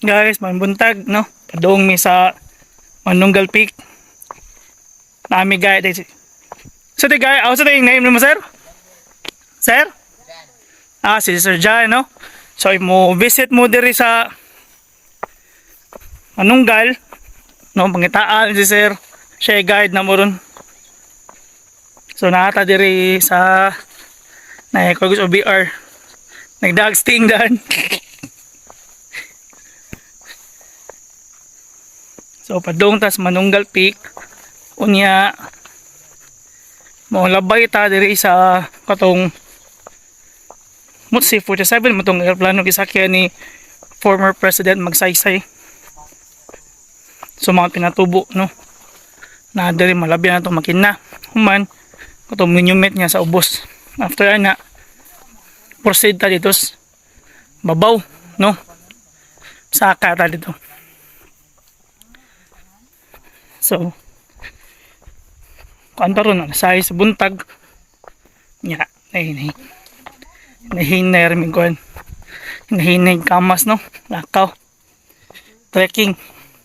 Guys, buntag, no? Padung mi sa Manunggal Peak. Nami guys. So the guy, also the name mo sir? Sir? Si Sir Jan, no? So if mo visit mo diri sa Manunggal, no, pangitaan si sir. Siya guide na mo ron. So naata diri sa Naikogos OBR. Nagdag sting dan. So padung tas Manunggal Peak. Unya mo labay ta diri sa katong Mutsi 47 mo tong aeroplano gisakyan ni former President Magsaysay. So mga pinatubo, no, na diri malabyan na itong makina human itong monument niya sa ubos. After na proceed ta dito babaw, no, saka ta dito. So kanto ron sa buntag nya nahinay rin ko nahinay kamas, no, lakaw trekking.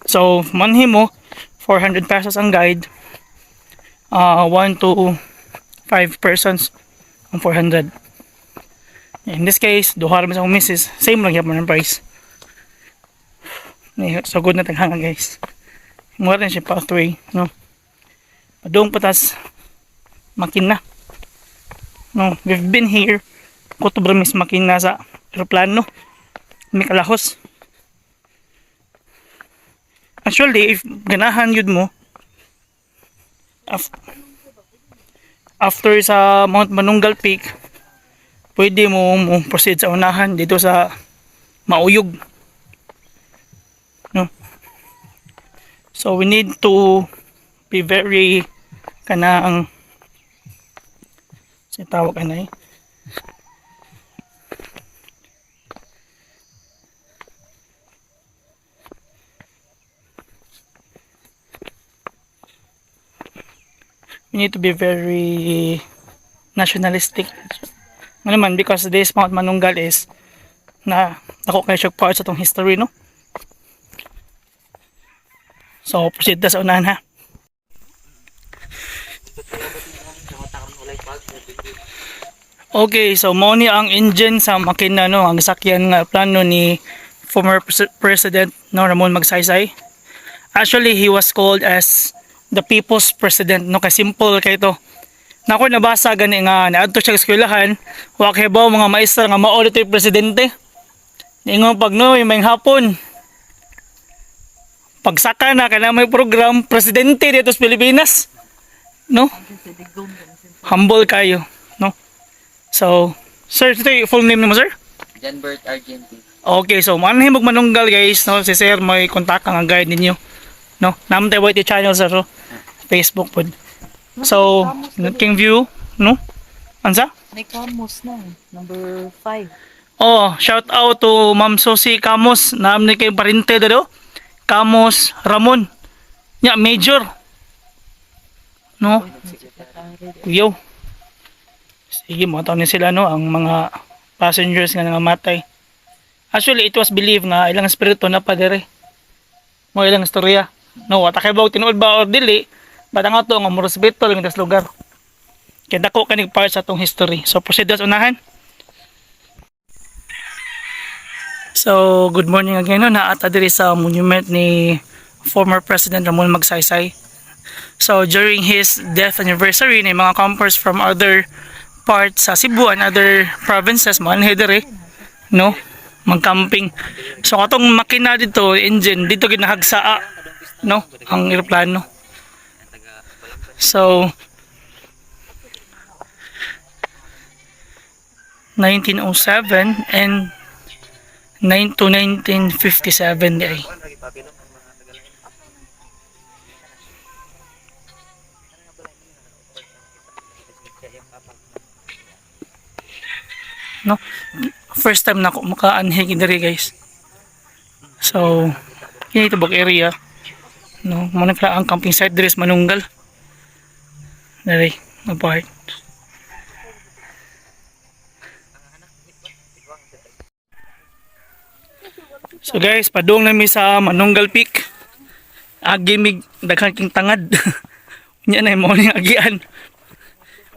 So manhi mo 400 pesos ang guide, 1 to 5 persons ang 400. In this case duha ra sa misis, same lang yapon ang price. So good na taghangan guys, mura rin siya pathway, no, padung patas makina, no. We've been here kutob ramis makina sa aeroplano may kalahos. Actually if ganahan yun mo after sa Mount Manunggal Peak, pwede mo proceed sa unahan dito sa Mauyog, no. So we need to be very kanang sa tawag anay we need to be very nationalistic naman because this Mount Manunggal is na ako kayo siya part sa itong history, no. So proceed na sa unahan ha. Okay, so mo ni ang engine sa makina, no, ang sakyan nga plano ni former President, no, Ramon Magsaysay. Actually he was called as the people's president, no, kasi simple kay to. Nako nabasa gani nga naadto siya sa eskwelahan, wa kay ba mga maestra nga mao ditoy presidente. Ningon pag no may hapon. Pagsaka na kana may program presidente dito sa Pilipinas, no? Humble kayo, no? So, sir, ito yung full name mo, sir? John Bert Argentine. Okay, so manahimog Manunggal guys, no? Si sir may kontak ang guide ninyo, no? Namtay YT channel, sir, so, Facebook po. So, King View, no? Ansa? May Camus na, number 5. Oh, shout out to Ma'am Susie Camus, naamni kay parente dado. Camus Ramon. Nya major. No? Yo. Sige, mo taon sila, no, ang mga passengers nga nangamatay. Actually, it was believed nga ilang espiritu na pa dire. Mo ilang istorya. No, atakay ba tinuod ba or dili? Batang ato nga mo respeto lang das lugar. Kaya dako kanig part sa atong history. So proceed sa unahan. So good morning again, no, naata diri sa monument ni former President Ramon Magsaysay. So during his death anniversary ni mga campers from other parts sa Cebu and other provinces manhe diri, no, mag-camping. So katong makina dito, engine dito ginahagsaa, no, ang eroplano. So 1907 and 9 to 1957 di ay. No, first time na ako maka-anhig diri guys. So kini tubag area, no, mo na ang camping site diri sa Manunggal diri na part. So guys, padung nami sa Manunggal Peak. Agi mig daghan king tangad. Nya na mo ni agian.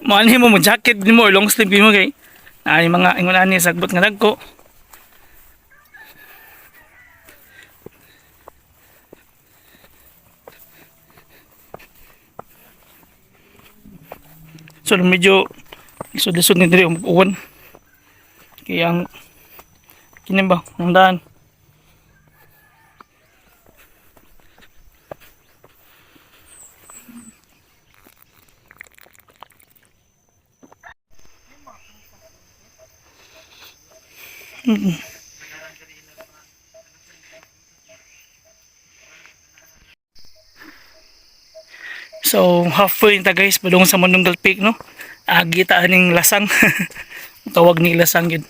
Mo ani mo jacket din mo long sleeve mo kay. Ani mga ingon ani sagbot nga dagko. So medyo lisod-lisod ni diri uwan. Kaya ang kini ba ang daan. So halfway ta guys padung sa Manunggal Peak no. Agi ta aning lasang. Tawag ni lasang yun.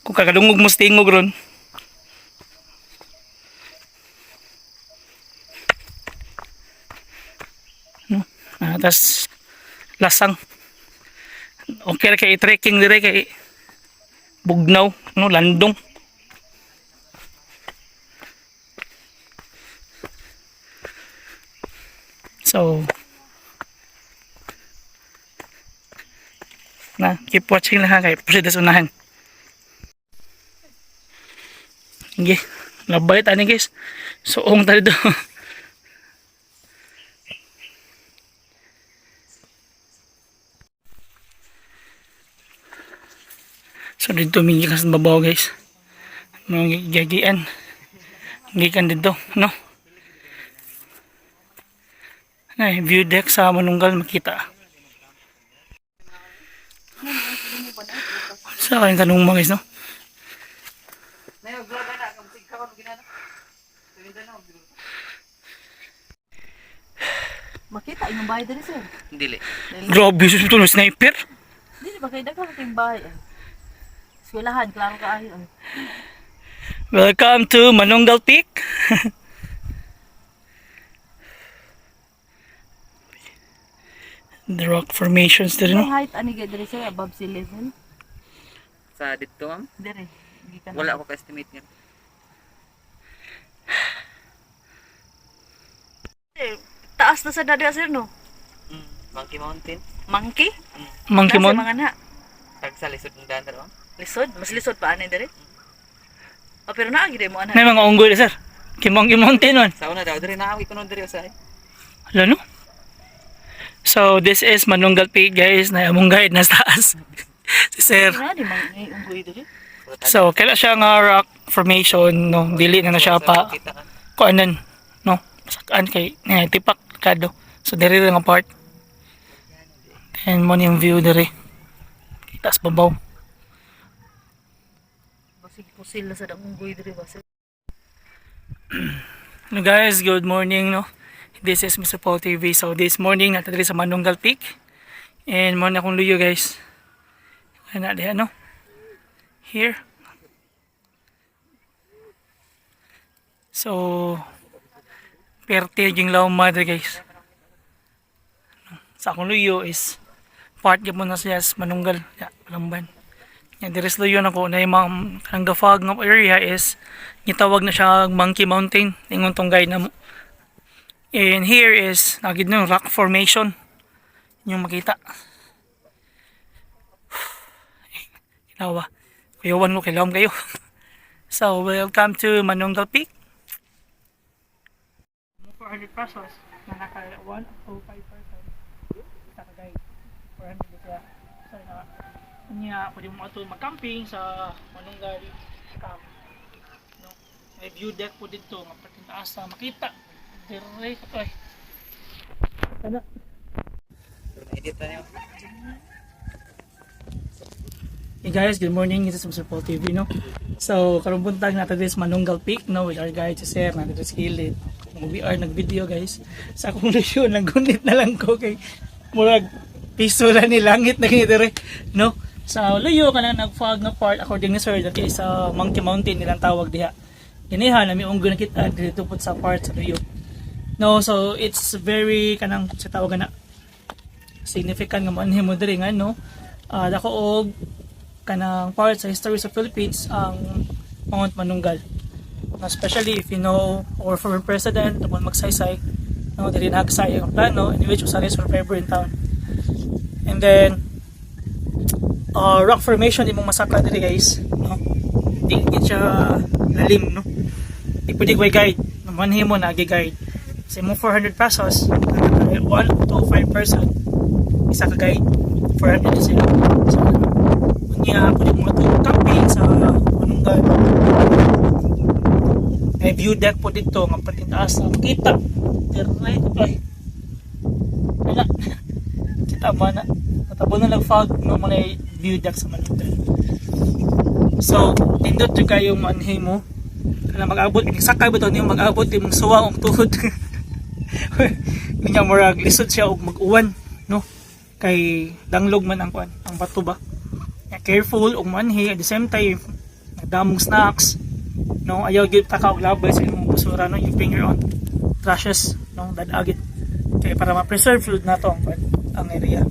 Kung kakadungog mo sa tingog ron. No? Tas lasang. Okay ra kay trekking dire kay Bugnaw, no, Landong. So, keep watching lang ha, kay proceed sa unahan. Sige, labay tani guys. Suong tali do. So dito mingi ka sa babaw guys. Mga gagian. Gikan dito, no? Ay, view deck sa Manunggal makita. Sa kayong tanong mga guys, no? Makita yung bahay dali sir. Dili. Grabe, susunod to, sniper. Dili ba kayo dagang yung bahay? Eskwelahan, klaro ka ayo. Welcome to Manunggal Peak. The rock formations din, May no? height ani gid diri sir above sea level? Sa dito ma'am, Diri. Gikan. wala ako ka-estimate niya. Taas na sa dada sir no? Monkey Mountain. Monkey? Monkey Nasa Mon. mga na. Tag sa lisod ng daan ma'am. Lisod? Mas lisod pa ani diri? Oh, pero naagi mo ana. May mga unggoy sir. Monkey Mountain man. Sa una daw diri naawi ko nun diri usahay. Hala, no? So, this is Manunggal Peak, guys, na among guide na sa taas. Si Sir. Na di man may unggoy diri. So, kaya siya nga rock formation, no? Dili na siya pa Kita ka. kuanan, no? Sakaan kay tipak kado. So, diri lang ang part. And mo yung view diri. Kita sa babaw. Basig pusil na sa dang unggoy diri ba sir? Hello guys, good morning, no? This is Mr. Paul TV. So, this morning, natin diri sa Manunggal Peak. And mo na akong luyo, guys. Ayan na diyan, no? Here. So, perte yung law mother, guys. Sa akong luyo is part gyud mo na siya sa Manunggal. Ya, Palamban. Yan, diris luyo na ko na yung mga kanang gafag ng area is gitawag na siya Monkey Mountain. Ingon tong guide na mo. And here is nagid no rock formation. Yung makita. Kilawa. Kuyawan mo, kilawam kayo. So, welcome to Manunggal Peak. 400 pesos. Naka 105 person. Sa guide. 400 kaya. So, niya, pwede mo ito mag-camping sa Manunggal Camp. No? May view deck po dito. Mapatintaas na makita. Dire ka ay. Ano? Edit na niyo. Hey guys, good morning. This is Mr. Paul TV, no? So, karong buntag natin this Manunggal Peak, no? With our guide, si Sir, natin this kilid. We are nag-video, guys. Sa akong lusyon, naggunit na lang ko kay murag piso na ni langit na ganito, no? Sa luyo ka na nag-fog na part, according ni Sir, that is Monkey Mountain nilang tawag diha. Ganihan, nami unggo na kita dito po sa part sa luyo. No, so it's very kanang sa tawag na significant nga manhi mo diri nga no. Dako og kanang part sa history sa Philippines ang Mount Manunggal. Especially if you know our former president tungkol magsaysay, no, dili nagsay ang plano in which usaris survivor in town. And then rock formation imong masaka diri guys, no. Di siya lalim, no. Di pwede ko guide, manhi mo na guide. Sa imong 400 pesos, 1 to 5 person isa ka guide 400 sila. So niya pwede mo ito camping sa Manunggal. May view deck po dito ng patintaas na makita. Right, ay. Wala. Kita ba na? Matabo na lang fog no mga view deck sa Manunggal. So, tindot yung kayong manhi mo. Kaya mag-abot, sakay ba ito niyo mag-abot yung suwang ang tuhod. Kanya murag lisod siya og mag-uwan, no? Kay danglog man ang kuan, ang bato ba. Careful og manhi at the same time nagdamong snacks, no, ayaw gyud ta ka og labay sa imong basura, no, yung finger on trashes, no, dadagit kay para ma-preserve food nato ang area.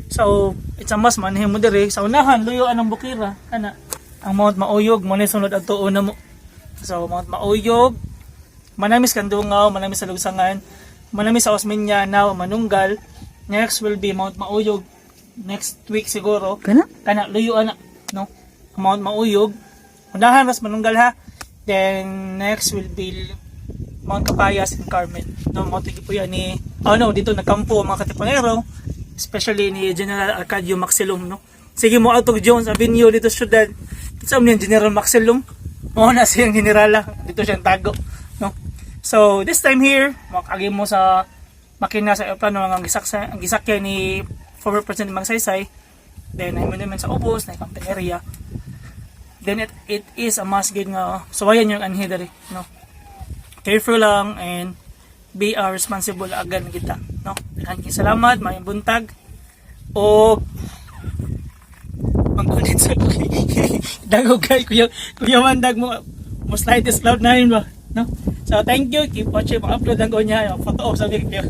So it's a must manhi mo dire sa unahan luyo anong bukira ana ang Mount Mauyog mo ni sunod adto una mo. So Mount Mauyog, manamis Kandungaw, manamis sa Lugsangan, manamis sa Osmeña, now Manunggal. Next will be Mount Mauyog next week siguro. Kana luyo ana, no, Mount Mauyog. Unahan mas Manunggal ha. Then next will be Mount Capayas and Carmen. No, Mount Tigipuya ni dito nagkampo ang mga Katipunero, especially ni General Arcadio Maxilum, no. Sige mo Alto Jones Avenue dito sa syudad. Sa ni General Maxilum. Mo na siyang generala dito siyang tago, no. So this time here, makagi mo sa makina sa aeroplano ang gisakyan ni former President Magsaysay. Then ay naman sa Ubos na camping area. Then it is a must gid nga suwayan yung anhi diri, no. Careful lang and be responsible agad kita, no. Daghang salamat, maayong buntag o mangkulit sa dagog kay kuya mandag mo slide this cloud na ba, no. So thank you, keep watching, ma-upload ang ko niya yung photo of sa video.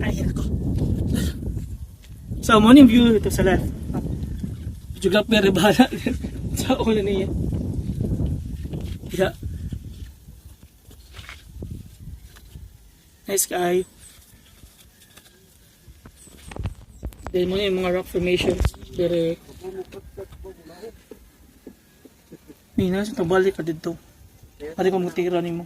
Ayan ako. So morning view ito sa left. Juga pero bahala sa ulo niya. Yeah. Nice sky. Then mo yung mga rock formations. Pero Nina, sa tabalik ka dito. Pwede ko magtira ni mo.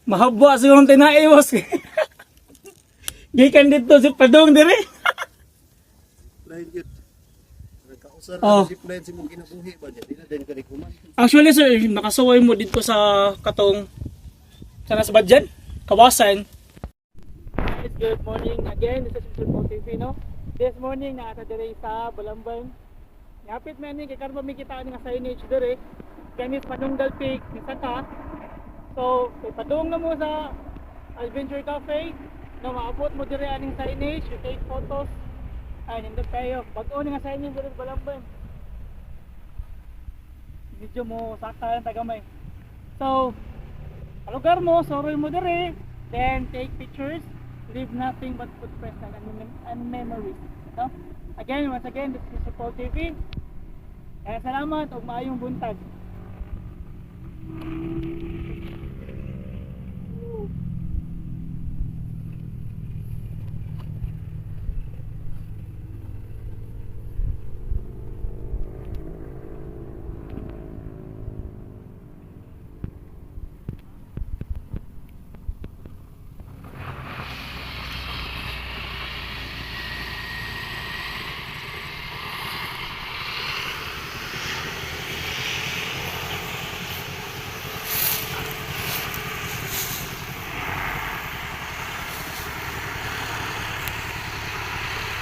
Mahaba siguro tinaiwas. Gikan dito si Padong dire. Lain yun. Nagkausar Oh. na si plan si mong kinabuhi ba niya? Di na din ka kuman. Actually sir, nakasaway mo dito sa katong sa Nasbadyan, Kawasan. Good morning again, this is Mr. Paul TV, no? This morning na dire sa Balambang. Yapit man ni kay karon mi kita nga signage dire. Kanis Panunggal Peak ni Saka. So, padung na mo sa Adventure Cafe. No, maabot mo dire aning signage, you take photos. Ay, nindot kayo. Bago nga signage dire sa Balambang. Video mo saka lang tagamay. So, lugar mo, soroy mo dire, then take pictures, leave nothing but footprints and memories. No? Again, once again, this is Paul TV. Kaya salamat o maayong buntag.